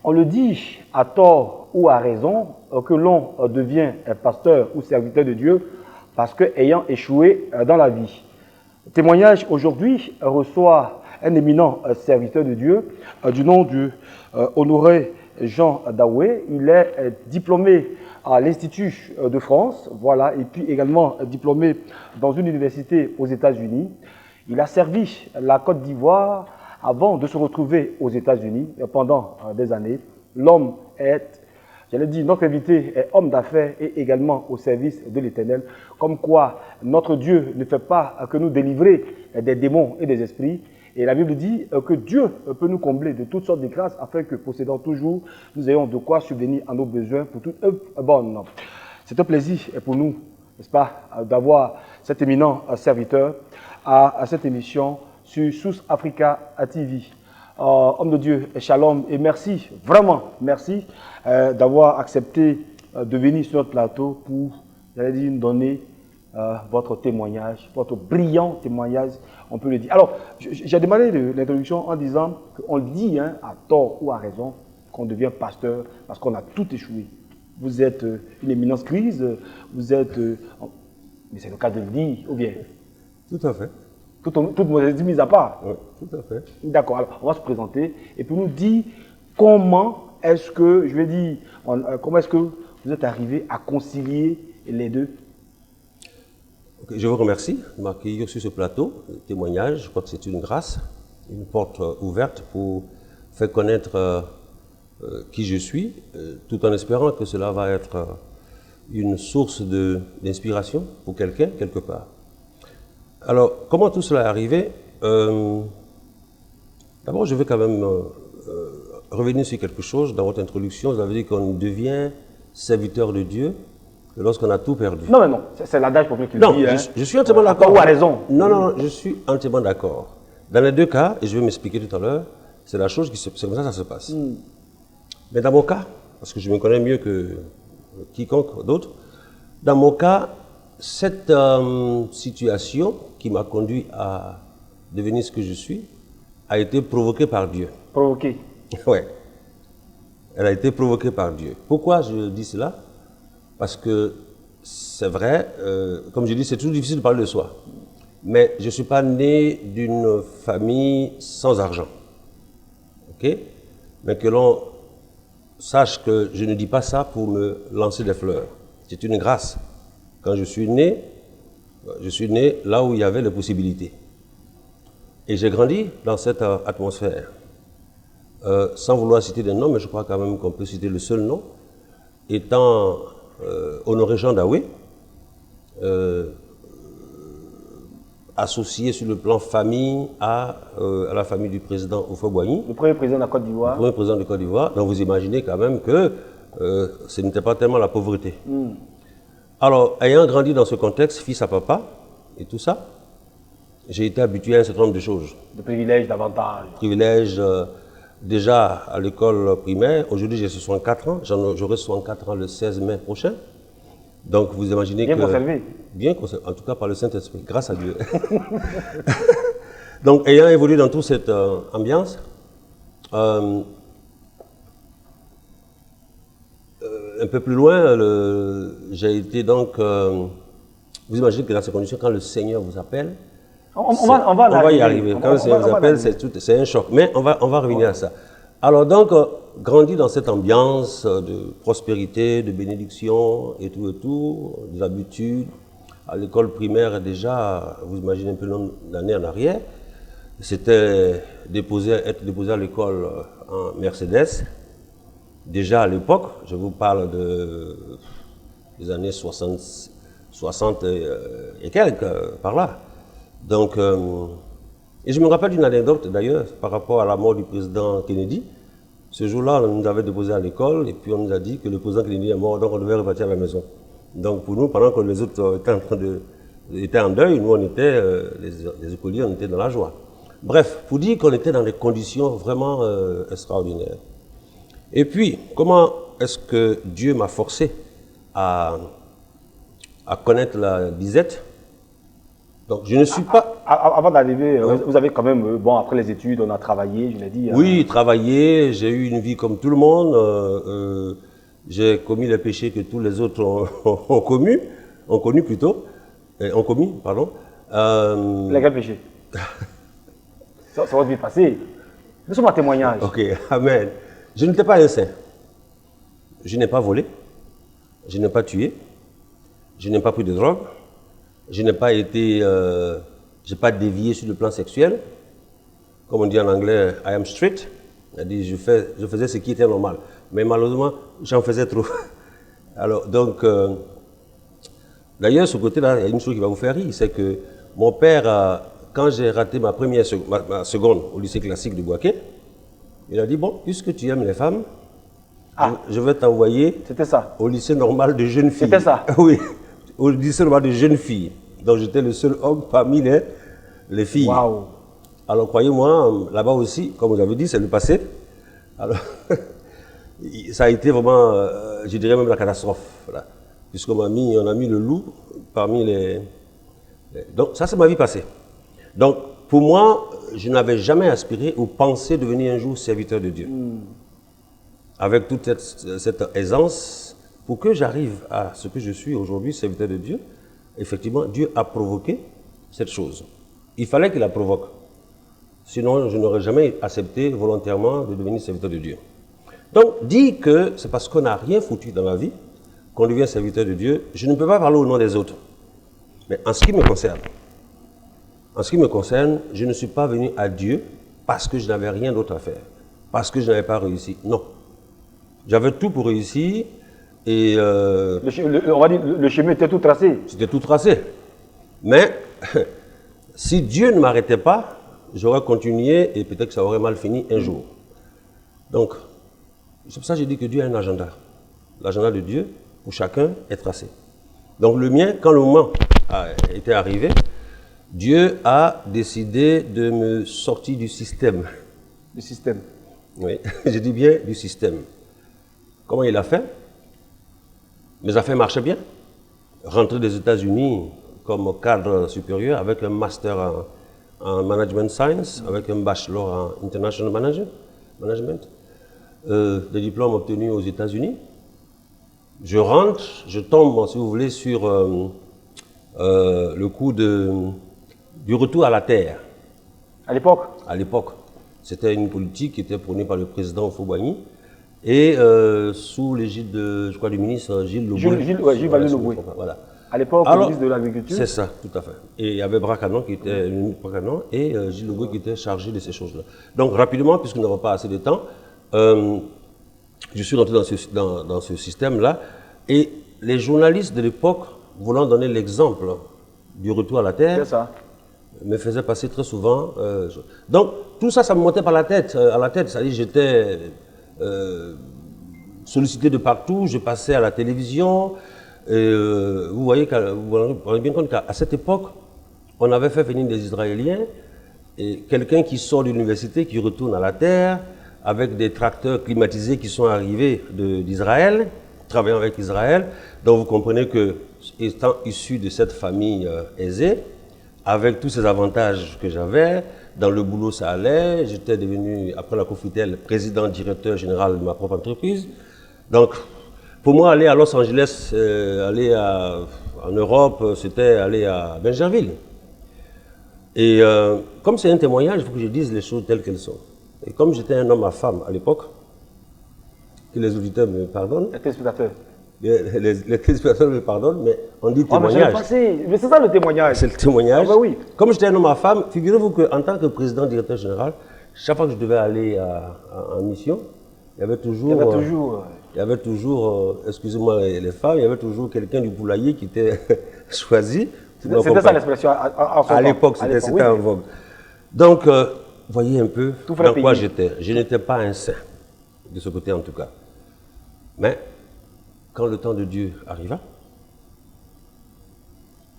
On le dit à tort ou à raison que l'on devient pasteur ou serviteur de Dieu parce qu'ayant échoué dans la vie. Le témoignage aujourd'hui reçoit un éminent serviteur de Dieu du nom de Honoré Jean Daoué. Il est diplômé à l'Institut de France, voilà, et puis également diplômé dans une université aux États-Unis. Il a servi la Côte d'Ivoire avant de se retrouver aux États-Unis pendant des années. L'homme est, j'allais dire, notre invité est homme d'affaires et également au service de l'Éternel. Comme quoi, notre Dieu ne fait pas que nous délivrer des démons et des esprits. Et la Bible dit que Dieu peut nous combler de toutes sortes de grâces afin que, possédant toujours, nous ayons de quoi subvenir à nos besoins pour toute œuvre bonne. C'est un plaisir pour nous, n'est-ce pas, d'avoir cet éminent serviteur à cette émission sur Source Africa TV. Homme de Dieu, shalom et merci, vraiment merci d'avoir accepté de venir sur notre plateau pour, j'allais dire, nous donner votre témoignage, votre brillant témoignage, on peut le dire. Alors, j'ai démarré l'introduction en disant qu'on dit à tort ou à raison qu'on devient pasteur parce qu'on a tout échoué. Vous êtes une éminence grise, vous êtes... mais c'est le cas de le dire, ou bien? Tout à fait. Toute modestie mise à part. Oui, tout à fait. D'accord, alors on va se présenter et puis nous dire comment est-ce que, je vais dire, comment est-ce que vous êtes arrivé à concilier les deux. Okay, je vous remercie de m'accueillir sur ce plateau de témoignage. Je crois que c'est une grâce, une porte ouverte pour faire connaître qui je suis, tout en espérant que cela va être une source d'inspiration pour quelqu'un, quelque part. Alors, comment tout cela est arrivé? D'abord, je veux quand même revenir sur quelque chose. Dans votre introduction, vous avez dit qu'on devient serviteur de Dieu lorsqu'on a tout perdu. Non, mais non, c'est l'adage pour qui le dit. Non, je suis entièrement d'accord. Ou à raison. Non, je suis entièrement d'accord. Dans les deux cas, et je vais m'expliquer tout à l'heure, c'est la chose c'est comme ça que ça se passe. Mais dans mon cas, parce que je me connais mieux que quiconque d'autre, dans mon cas, cette situation qui m'a conduit à devenir ce que je suis a été provoquée par Dieu. Provoquée? Oui. Elle a été provoquée par Dieu. Pourquoi je dis cela? Parce que c'est vrai, comme je dis, c'est toujours difficile de parler de soi. Mais je ne suis pas né d'une famille sans argent. OK? Mais que l'on sache que je ne dis pas ça pour me lancer des fleurs. C'est une grâce. Quand je suis né là où il y avait les possibilités. Et j'ai grandi dans cette atmosphère. Sans vouloir citer des noms, mais je crois quand même qu'on peut citer le seul nom, étant Honoré Jean Daoué, associé sur le plan famille à la famille du président Houphouët-Boigny. Le premier président de la Côte d'Ivoire. Le premier président de Côte d'Ivoire. Donc vous imaginez quand même que ce n'était pas tellement la pauvreté. Alors, ayant grandi dans ce contexte, fils à papa et tout ça, j'ai été habitué à un certain nombre de choses. De privilèges, d'avantages. Privilèges, déjà à l'école primaire. Aujourd'hui, j'ai 64 ans. J'aurai 64 ans le 16 mai prochain. Donc, vous imaginez bien conservé. Bien conservé, en tout cas par le Saint-Esprit, grâce à Dieu. Donc, ayant évolué dans toute cette ambiance, un peu plus loin, j'ai été donc... vous imaginez que dans ces conditions, quand le Seigneur vous appelle, on va y arriver. Quand le Seigneur vous appelle, c'est un choc. Mais on va revenir à ça. Alors donc, grandi dans cette ambiance de prospérité, de bénédiction et tout, des habitudes. À l'école primaire, déjà, vous imaginez un peu le nombre d'années en arrière, c'était être déposé à l'école en Mercedes. Déjà à l'époque, je vous parle des années 60 et quelques, par là. Donc, et je me rappelle d'une anecdote d'ailleurs par rapport à la mort du président Kennedy. Ce jour-là, on nous avait déposé à l'école et puis on nous a dit que le président Kennedy est mort, donc on devait repartir à la maison. Donc pour nous, pendant que les autres étaient en deuil, nous on était, les écoliers, on était dans la joie. Bref, pour dire qu'on était dans des conditions vraiment extraordinaires. Et puis, comment est-ce que Dieu m'a forcé à connaître la disette? Donc, je ne suis pas... avant d'arriver, vous avez quand même, bon, après les études, on a travaillé, je l'ai dit. Oui, travaillé, j'ai eu une vie comme tout le monde. J'ai commis les péchés que tous les autres ont commis, ont commis, pardon. Lesquels péchés? Ça va vite passer. Nous sommes à témoignage. Ok, amen. Je n'étais pas un saint. Je n'ai pas volé. Je n'ai pas tué. Je n'ai pas pris de drogue. Je n'ai pas été... j'ai pas dévié sur le plan sexuel. Comme on dit en anglais, I am straight. C'est-à-dire, je faisais ce qui était normal. Mais malheureusement, j'en faisais trop. Alors, donc... D'ailleurs, ce côté-là, il y a une chose qui va vous faire rire, c'est que mon père, quand j'ai raté ma seconde au lycée classique de Bouaké, il a dit, bon, puisque tu aimes les femmes, je vais t'envoyer au lycée normal de jeunes filles. C'était ça? Oui, au lycée normal de jeunes filles. Donc j'étais le seul homme parmi les filles. Waouh! Alors croyez-moi, là-bas aussi, comme vous avez dit, c'est le passé. Alors, ça a été vraiment, je dirais même la catastrophe. Voilà. Puisqu'on a mis le loup parmi les... Donc ça, c'est ma vie passée. Donc pour moi, je n'avais jamais aspiré ou pensé devenir un jour serviteur de Dieu. Avec toute cette aisance, pour que j'arrive à ce que je suis aujourd'hui, serviteur de Dieu, effectivement, Dieu a provoqué cette chose. Il fallait qu'il la provoque. Sinon, je n'aurais jamais accepté volontairement de devenir serviteur de Dieu. Donc, dire que c'est parce qu'on n'a rien foutu dans la vie qu'on devient serviteur de Dieu, je ne peux pas parler au nom des autres. Mais en ce qui me concerne, je ne suis pas venu à Dieu parce que je n'avais rien d'autre à faire, parce que je n'avais pas réussi. Non. J'avais tout pour réussir et... on va dire le chemin était tout tracé. C'était tout tracé. Mais si Dieu ne m'arrêtait pas, j'aurais continué et peut-être que ça aurait mal fini un jour. Donc, c'est pour ça que j'ai dit que Dieu a un agenda. L'agenda de Dieu, pour chacun, est tracé. Donc le mien, quand le moment était arrivé, Dieu a décidé de me sortir du système. Du système? Oui, je dis bien du système. Comment il a fait? Mes affaires marchaient bien. Rentrer des États-Unis comme cadre supérieur avec un master en management science, avec un bachelor en international management, des diplômes obtenus aux États-Unis. Je rentre, je tombe, si vous voulez, sur le coup du retour à la terre. À l'époque? À l'époque. C'était une politique qui était prônée par le président Houphouët-Boigny et sous l'égide, je crois, du ministre Gilles Loboué. Gilles Loboué. Voilà. À l'époque, le ministre de l'Agriculture. C'est ça, tout à fait. Et il y avait Bracanon qui était le ministre Bracanon et Gilles Loboué qui était chargé de ces choses-là. Donc rapidement, puisque nous n'avons pas assez de temps, je suis rentré dans ce système-là et les journalistes de l'époque, voulant donner l'exemple du retour à la terre, me faisaient passer très souvent. Donc tout ça, ça me montait par la tête, c'est-à-dire j'étais sollicité de partout, je passais à la télévision. Vous voyez bien compte qu'à cette époque, on avait fait venir des Israéliens et quelqu'un qui sort de l'université, qui retourne à la terre, avec des tracteurs climatisés qui sont arrivés d'Israël, travaillant avec Israël. Donc vous comprenez que, étant issu de cette famille aisée, avec tous ces avantages que j'avais, dans le boulot ça allait, j'étais devenu, après la Confitel, président directeur général de ma propre entreprise. Donc, pour moi, aller à Los Angeles, aller en Europe, c'était aller à Benjerville. Et comme c'est un témoignage, il faut que je dise les choses telles qu'elles sont. Et comme j'étais un homme à femme à l'époque, que les auditeurs me pardonnent. Les téléspectateurs. Les téléspectateurs me pardonnent, mais on dit témoignage. Mais c'est ça le témoignage. C'est le témoignage. Ah bah oui. Comme j'étais un homme à femme, figurez-vous qu'en tant que président directeur général, chaque fois que je devais aller en mission, il y avait toujours, excusez-moi les femmes, il y avait toujours quelqu'un du poulailler qui était choisi. C'était ça l'expression à l'époque, c'était en vogue. Donc, voyez un peu dans quoi j'étais. Je n'étais pas un saint, de ce côté en tout cas. Mais, quand le temps de Dieu arriva,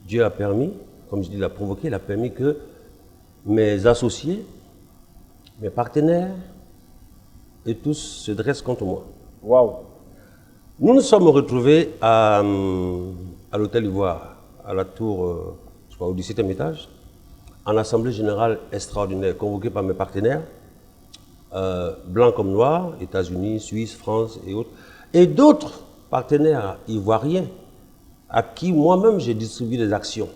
Dieu a permis, comme je dis, il a provoqué, il a permis que mes associés, mes partenaires, et tous se dressent contre moi. Waouh! Nous nous sommes retrouvés à l'Hôtel Ivoire, à la tour, je crois, au 17e étage, en assemblée générale extraordinaire, convoquée par mes partenaires, blancs comme noirs, États-Unis, Suisse, France et autres, et d'autres partenaires ivoiriens à qui moi-même j'ai distribué des actions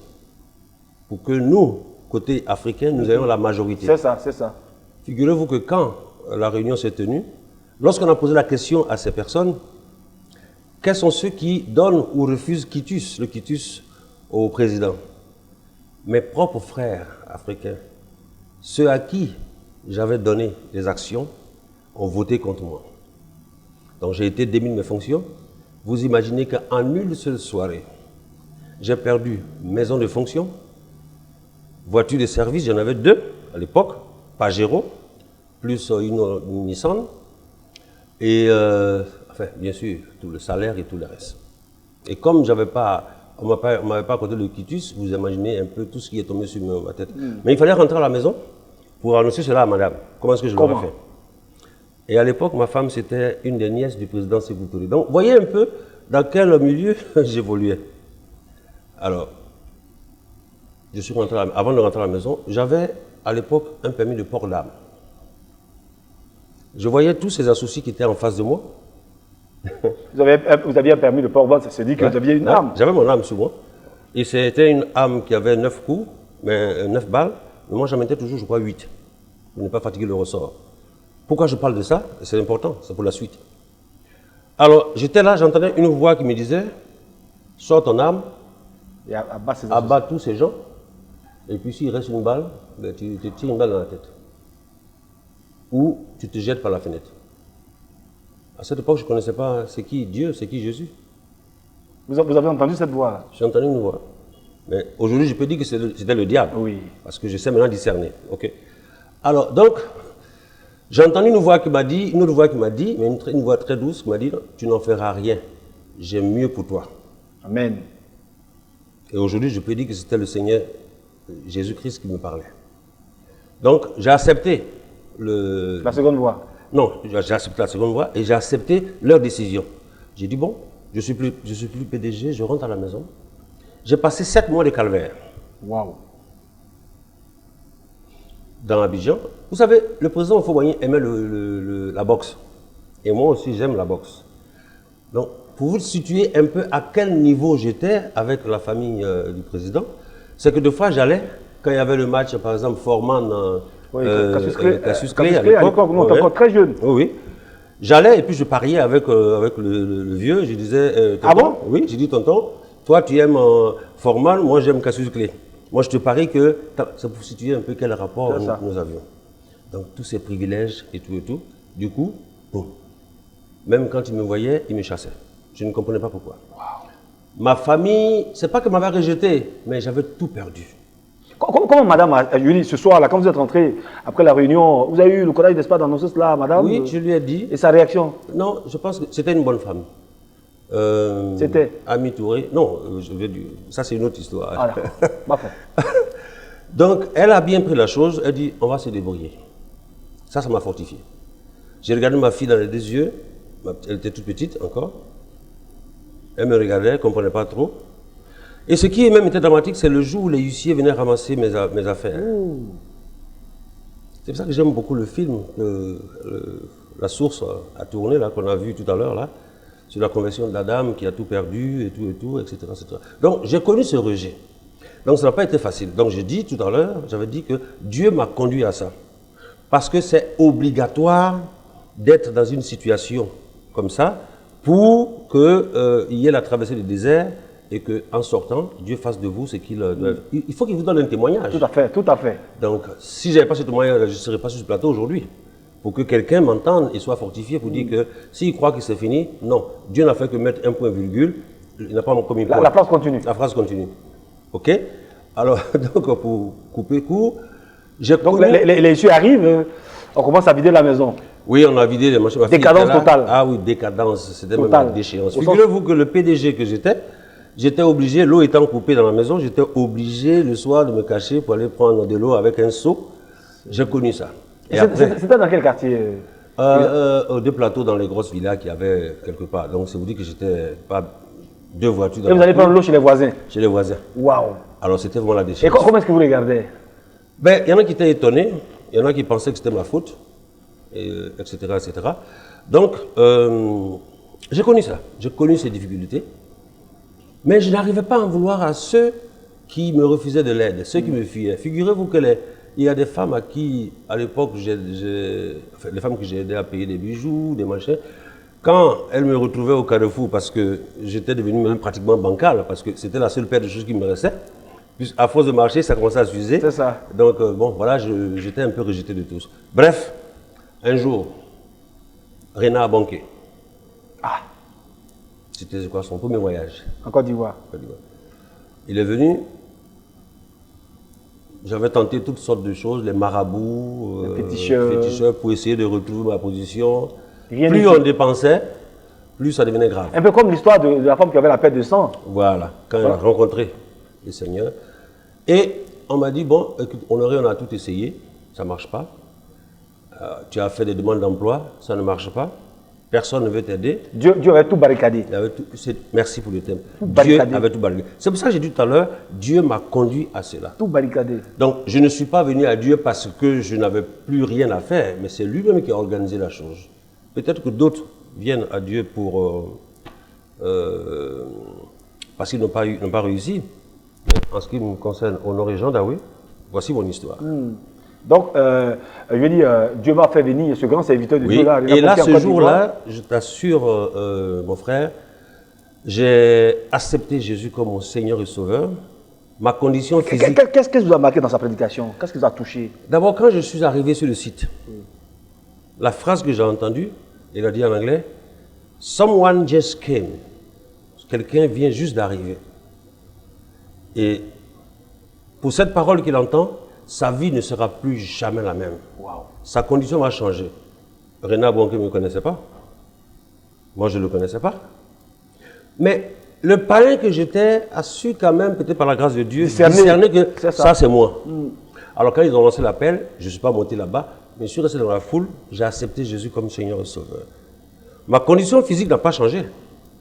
pour que nous, côté africain, nous ayons la majorité. C'est ça, c'est ça. Figurez-vous que quand la réunion s'est tenue, lorsqu'on a posé la question à ces personnes, quels sont ceux qui donnent ou refusent quitus, le quitus au président? Mes propres frères africains, ceux à qui j'avais donné des actions, ont voté contre moi. Donc j'ai été démis de mes fonctions. Vous imaginez qu'en une seule soirée, j'ai perdu maison de fonction, voiture de service, j'en avais 2 à l'époque, Pajero, plus une Nissan, et enfin, bien sûr, tout le salaire et tout le reste. Et comme j'avais pas, on ne m'avait pas accordé le quitus, vous imaginez un peu tout ce qui est tombé sur ma tête. Mais il fallait rentrer à la maison pour annoncer cela à madame. Comment est-ce que je l'aurais fait? Et à l'époque, ma femme, c'était une des nièces du président Sékou Touré. Donc, voyez un peu dans quel milieu j'évoluais. Alors, je suis rentré avant de rentrer à la maison, j'avais à l'époque un permis de port d'armes. Je voyais tous ces associés qui étaient en face de moi. Vous aviez un permis de port d'armes, ça se dit que vous aviez une arme. J'avais mon arme sur moi. Et c'était une arme qui avait 9 coups, mais 9 balles. Mais moi, j'en mettais toujours, je crois, 8. Pour ne pas fatiguer le ressort. Pourquoi je parle de ça? C'est important, c'est pour la suite. Alors, j'étais là, j'entendais une voix qui me disait, sors ton arme, Et abat tous ces gens, et puis s'il reste une balle, ben, tu te tires une balle dans la tête. Ou tu te jettes par la fenêtre. À cette époque, je ne connaissais pas c'est qui Dieu, c'est qui Jésus. Vous avez entendu cette voix? J'ai entendu une voix. Mais aujourd'hui, je peux dire que c'était le diable. Oui. Parce que je sais maintenant discerner. Ok. Alors, donc, j'ai entendu une voix qui m'a dit, mais une voix très douce qui m'a dit, tu n'en feras rien. J'ai mieux pour toi. Amen. Et aujourd'hui, je peux dire que c'était le Seigneur Jésus-Christ qui me parlait. Donc, j'ai accepté la seconde voix. Non, j'ai accepté la seconde voie et j'ai accepté leur décision. J'ai dit, bon, je ne suis plus PDG, je rentre à la maison. J'ai passé 7 mois de calvaire. Waouh. Dans Abidjan. Vous savez, le président Houphouët-Boigny aimait la boxe. Et moi aussi, j'aime la boxe. Donc, pour vous situer un peu à quel niveau j'étais avec la famille du président, c'est que des fois, j'allais, quand il y avait le match, par exemple, Forman... Cassius Clay à l'époque, nous, on était encore très jeunes. Oui, oui. J'allais et puis je pariais avec le vieux. Je disais, ah bon? Oui, j'ai dit, tonton, toi tu aimes Forman, moi j'aime Cassius Clay. Moi je te parie que c'est pour situer un peu quel rapport nous avions. Donc tous ces privilèges et tout. Du coup, boum. Même quand il me voyait, il me chassait. Je ne comprenais pas pourquoi. Wow. Ma famille, c'est pas qu'elle m'avait rejeté, mais j'avais tout perdu. Comment madame a eu ce soir-là, quand vous êtes rentré après la réunion, vous avez eu le courage, n'est-ce pas, d'annoncer cela, madame? Oui, je lui ai dit. Et sa réaction? Non, je pense que c'était une bonne femme. C'était Ami Touré. Non, je vais dire, ça c'est une autre histoire. Ah d'accord. Donc, elle a bien pris la chose, elle dit, on va se débrouiller. Ça m'a fortifié. J'ai regardé ma fille dans les 2 yeux, elle était toute petite encore. Elle me regardait, elle ne comprenait pas trop. Et ce qui est même était dramatique, c'est le jour où les huissiers venaient ramasser mes affaires. C'est pour ça que j'aime beaucoup le film, La Source a tourné, là, qu'on a vu tout à l'heure, là, sur la conversion de la dame qui a tout perdu, et tout, etc. Donc, j'ai connu ce rejet. Donc, ça n'a pas été facile. Donc, j'ai dit tout à l'heure, j'avais dit que Dieu m'a conduit à ça. Parce que c'est obligatoire d'être dans une situation comme ça pour qu'il y ait la traversée du désert et qu'en sortant, Dieu fasse de vous ce qu'il doit. Il faut qu'il vous donne un témoignage. Tout à fait, tout à fait. Donc, si je n'avais pas ce témoignage, je ne serais pas sur ce plateau aujourd'hui. Pour que quelqu'un m'entende et soit fortifié pour dire que s'il croit que c'est fini, non. Dieu n'a fait que mettre un point virgule, il n'a pas commis point. La phrase continue. La phrase continue. OK? Alors, donc, pour couper court, donc les issues arrivent, on commence à vider la maison. Oui, on a vidé les machines. Décadence totale. Ah oui, décadence, c'était même une déchéance. Figurez-vous que le PDG que j'étais obligé, l'eau étant coupée dans la maison, j'étais obligé le soir de me cacher pour aller prendre de l'eau avec un seau. J'ai connu ça. C'était dans quel quartier? Deux plateaux dans les grosses villas qu'il y avait quelque part. Donc c'est vous dire que j'étais pas 2 voitures. Et vous allez prendre l'eau chez les voisins? Chez les voisins. Waouh! Alors c'était vraiment la déchéance. Et comment est-ce que vous les gardez? Ben, il y en a qui étaient étonnés, il y en a qui pensaient que c'était ma faute, etc., etc. Donc, j'ai connu ça, j'ai connu ces difficultés, mais je n'arrivais pas à en vouloir à ceux qui me refusaient de l'aide, ceux qui me fuyaient. Figurez-vous que il y a des femmes à qui, à l'époque, les femmes que j'ai aidées à payer des bijoux, des machins, quand elles me retrouvaient au Carrefour, parce que j'étais devenu même pratiquement bancal, parce que c'était la seule paire de choses qui me restait, puis à force de marcher, ça commençait à s'user. C'est ça. Donc, bon, voilà, j'étais un peu rejeté de tous. Bref, un jour, Renard a banqué. Ah. C'était quoi son premier voyage? En Côte d'Ivoire. Il est venu. J'avais tenté toutes sortes de choses, les marabouts, les féticheurs, pour essayer de retrouver ma position. Rien Plus on dépensait, plus ça devenait grave. Un peu comme l'histoire de la femme qui avait la perte de sang. Voilà, quand elle a rencontré le Seigneur. Et on m'a dit, bon, écoute, Honoré, on a tout essayé, ça ne marche pas. Tu as fait des demandes d'emploi, ça ne marche pas. Personne ne veut t'aider. Dieu avait tout barricadé. Merci pour le thème. Dieu avait tout barricadé. C'est pour ça que j'ai dit tout à l'heure, Dieu m'a conduit à cela. Tout barricadé. Donc, je ne suis pas venu à Dieu parce que je n'avais plus rien à faire, mais c'est lui-même qui a organisé la chose. Peut-être que d'autres viennent à Dieu parce qu'ils n'ont pas réussi. Mais en ce qui me concerne, Honoré Jean Daoui, voici mon histoire. Donc, je veux dire, Dieu m'a fait venir ce grand serviteur de Dieu là. Et là, ce jour-là, je t'assure, mon frère, j'ai accepté Jésus comme mon Seigneur et Sauveur. Ma condition physique... Qu'est-ce que vous a marqué dans sa prédication? Qu'est-ce qui vous a touché? D'abord, quand je suis arrivé sur le site, la phrase que j'ai entendue, il a dit en anglais, « Someone just came ». Quelqu'un vient juste d'arriver. Et pour cette parole qu'il entend, sa vie ne sera plus jamais la même. Wow. Sa condition va changer. Renard Bonke ne me connaissait pas. Moi, je ne le connaissais pas. Mais le païen que j'étais a su quand même, peut-être par la grâce de Dieu, discerner que ça c'est moi. Alors quand ils ont lancé l'appel, je ne suis pas monté là-bas, mais je suis resté dans la foule, j'ai accepté Jésus comme Seigneur et Sauveur. Ma condition physique n'a pas changé.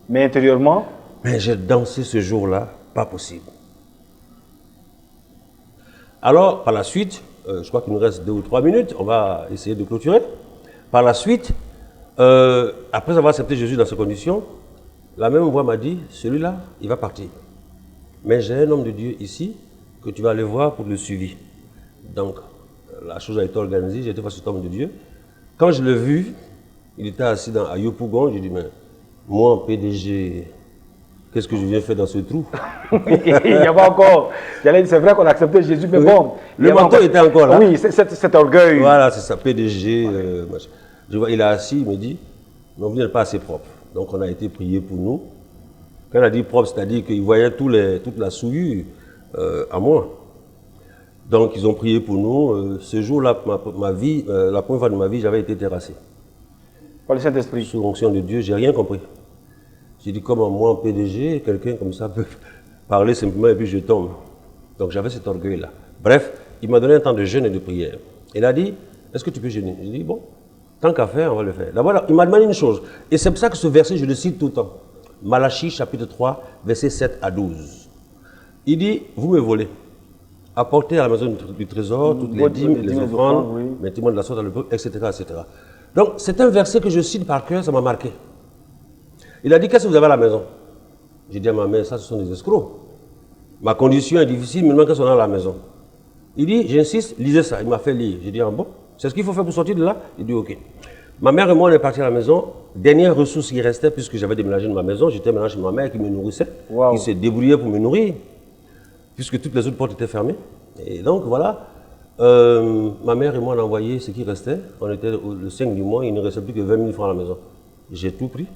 Mais intérieurement? Mais j'ai dansé ce jour-là, pas possible. Alors, par la suite, je crois qu'il nous reste 2 ou 3 minutes, on va essayer de clôturer. Par la suite, après avoir accepté Jésus dans ces conditions, la même voix m'a dit, celui-là, il va partir. Mais j'ai un homme de Dieu ici que tu vas aller voir pour le suivi. Donc, la chose a été organisée, j'ai été face à cet homme de Dieu. Quand je l'ai vu, il était assis à Yopougon, j'ai dit, mais moi, en PDG, qu'est-ce que je viens faire dans ce trou? Il n'y a pas encore. C'est vrai qu'on a accepté Jésus, mais bon. Le manteau était encore là. Oui, cet orgueil. Voilà, c'est ça, PDG. Je vois, il est assis, il me dit, non, vous n'êtes pas assez propre. Donc on a été prié pour nous. Quand on a dit propre, c'est-à-dire qu'il voyait toute la souillure à moi. Donc ils ont prié pour nous. Ce jour-là, ma vie, la première fois de ma vie, j'avais été terrassé. Par le Saint-Esprit. Sous l'onction de Dieu, j'ai rien compris. J'ai dit, comment moi, en PDG, quelqu'un comme ça peut parler simplement et puis je tombe. Donc j'avais cet orgueil-là. Bref, il m'a donné un temps de jeûne et de prière. Il a dit, est-ce que tu peux jeûner? J'ai dit, bon, tant qu'à faire, on va le faire. D'abord, il m'a demandé une chose. Et c'est pour ça que ce verset, je le cite tout le temps. Malachie, chapitre 3, versets 7 à 12. Il dit, vous me volez. Apportez à la maison du trésor toutes les dîmes, les offrandes, mettez-moi de la sorte dans le peuple, etc., etc. Donc, c'est un verset que je cite par cœur, ça m'a marqué. Il a dit, qu'est-ce que vous avez à la maison? J'ai dit à ma mère, ça, ce sont des escrocs. Ma condition est difficile, mais qu'est-ce qu'on a à la maison? Il dit, j'insiste, lisez ça. Il m'a fait lire. J'ai dit, ah bon, c'est ce qu'il faut faire pour sortir de là? Il dit, ok. Ma mère et moi, on est partis à la maison. Dernière ressource qui restait, puisque j'avais déménagé de ma maison, j'étais maintenant chez ma mère qui me nourrissait, qui se débrouillait pour me nourrir, puisque toutes les autres portes étaient fermées. Et donc, voilà, ma mère et moi, on a envoyé ce qui restait. On était le 5 du mois, il ne restait plus que 20 000 francs à la maison. J'ai tout pris.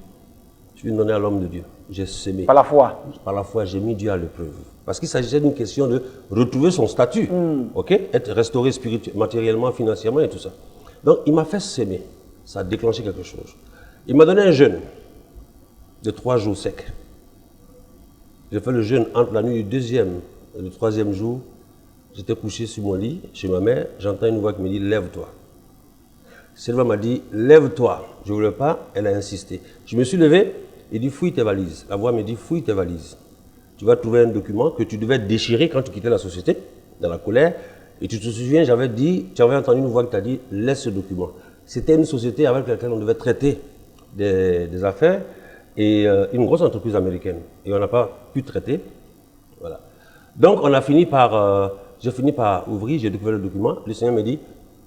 Je suis donné à l'homme de Dieu. J'ai semé. Par la foi. Par la foi, j'ai mis Dieu à l'épreuve. Parce qu'il s'agissait d'une question de retrouver son statut. Ok, être restauré spirituellement, matériellement, financièrement et tout ça. Donc, il m'a fait s'aimer. Ça a déclenché quelque chose. Il m'a donné un jeûne de 3 jours secs. J'ai fait le jeûne entre la nuit du 2e et le 3e jour. J'étais couché sur mon lit, chez ma mère. J'entends une voix qui me dit, lève-toi. Cette voix m'a dit, lève-toi. Je ne voulais pas, elle a insisté. Je me suis levé, il dit, fouille tes valises. La voix me dit, fouille tes valises. Tu vas trouver un document que tu devais déchirer quand tu quittais la société, dans la colère. Et tu te souviens, j'avais dit, tu avais entendu une voix qui t'a dit, laisse ce document. C'était une société avec laquelle on devait traiter des affaires et une grosse entreprise américaine. Et on n'a pas pu traiter. Voilà. Donc on a fini par, j'ai fini par ouvrir, j'ai découvert le document. Le Seigneur me dit,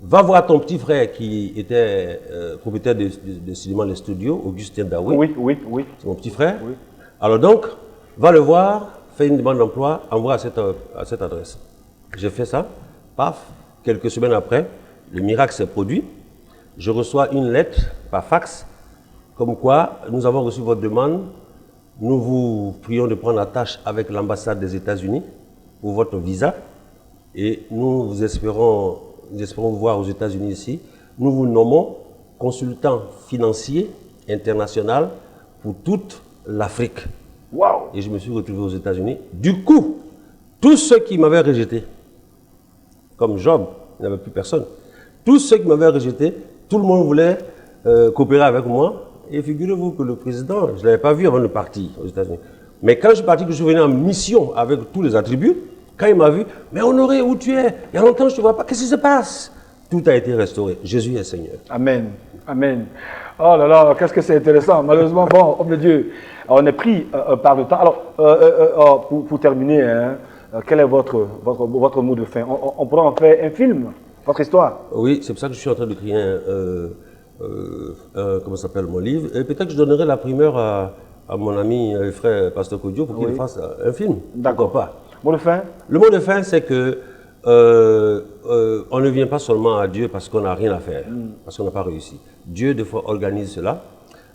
va voir ton petit frère qui était propriétaire de cinéma Les Studios, Augustin Daoué. Oui, oui, oui. C'est mon petit frère. Oui. Alors donc, va le voir, fais une demande d'emploi, envoie à cette adresse. J'ai fait ça, paf, quelques semaines après, le miracle s'est produit. Je reçois une lettre par fax, comme quoi nous avons reçu votre demande, nous vous prions de prendre attache avec l'ambassade des États-Unis pour votre visa et nous espérons vous voir aux États-Unis ici. Nous vous nommons consultant financier international pour toute l'Afrique. Wow. Et je me suis retrouvé aux États-Unis. Du coup, tous ceux qui m'avaient rejeté, comme Job, il n'y avait plus personne, tous ceux qui m'avaient rejeté, tout le monde voulait coopérer avec moi. Et figurez-vous que le président, je ne l'avais pas vu avant de partir aux États-Unis. Mais quand je suis parti, que je suis venu en mission avec tous les attributs, quand il m'a vu, mais Honoré, où tu es? Il y a longtemps, je ne te vois pas. Qu'est-ce qui se passe? Tout a été restauré. Jésus est Seigneur. Amen. Amen. Oh là là, qu'est-ce que c'est intéressant. Malheureusement, bon, homme de Dieu, on est pris par le temps. Alors, pour terminer, hein, quel est votre mot de fin? On pourra en faire un film, votre histoire? Oui, c'est pour ça que je suis en train de créer comment s'appelle mon livre. Et peut-être que je donnerai la primeur à mon ami et frère Pasteur Kodio pour qu'il fasse un film. D'accord. Pourquoi pas? Mot de fin? Le mot de fin, c'est que on ne vient pas seulement à Dieu parce qu'on n'a rien à faire, parce qu'on n'a pas réussi. Dieu, des fois, organise cela.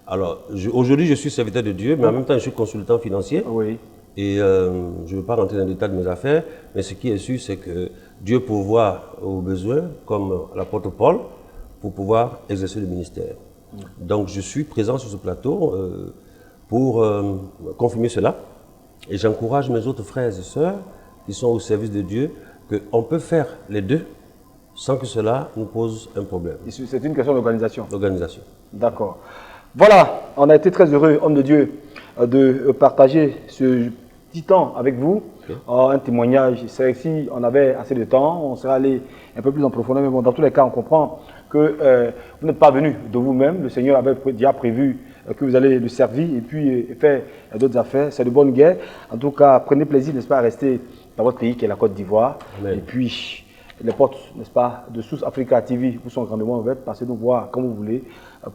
Alors, aujourd'hui, je suis serviteur de Dieu, mais en même temps, je suis consultant financier. Oui. Et je ne veux pas rentrer dans le détail de mes affaires, mais ce qui est sûr, c'est que Dieu pourvoit aux besoins, comme l'apôtre Paul, pour pouvoir exercer le ministère. Donc, je suis présent sur ce plateau pour confirmer cela. Et j'encourage mes autres frères et sœurs qui sont au service de Dieu qu'on peut faire les deux sans que cela nous pose un problème. C'est une question d'organisation. L'organisation. D'accord. Voilà, on a été très heureux, homme de Dieu, de partager ce petit temps avec vous. Okay. Un témoignage, c'est si on avait assez de temps, on serait allé un peu plus en profondeur, mais bon, dans tous les cas, on comprend que vous n'êtes pas venu de vous-même. Le Seigneur avait déjà prévu que vous allez le servir et puis faire d'autres affaires. C'est de bonne guerre. En tout cas, prenez plaisir, n'est-ce pas, à rester dans votre pays qui est la Côte d'Ivoire. Et puis, les portes, n'est-ce pas, de Source Africa TV vous sont grandement ouvertes. Passez nous voir comme vous voulez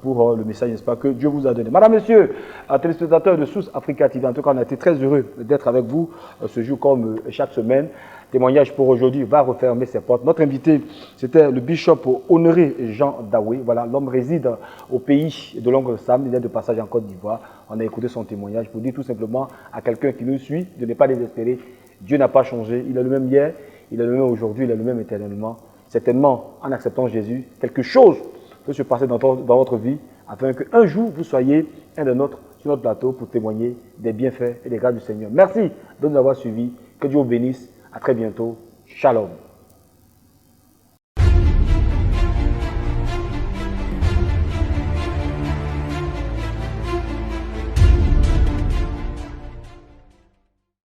pour le message, n'est-ce pas, que Dieu vous a donné. Madame, Monsieur, téléspectateurs de Source Africa TV, en tout cas, on a été très heureux d'être avec vous ce jour comme chaque semaine. Témoignage pour aujourd'hui va refermer ses portes. Notre invité, c'était le bishop Honoré Jean Daoué. Voilà, l'homme réside au pays de l'oncle Sam. Il est de passage en Côte d'Ivoire. On a écouté son témoignage pour dire tout simplement à quelqu'un qui nous suit de ne pas désespérer. Dieu n'a pas changé. Il est le même hier, il est le même aujourd'hui, il est le même éternellement. Certainement, en acceptant Jésus, quelque chose peut se passer dans votre vie afin qu'un jour, vous soyez un de nôtres sur notre plateau pour témoigner des bienfaits et des grâces du Seigneur. Merci de nous avoir suivis. Que Dieu vous bénisse. À très bientôt. Shalom.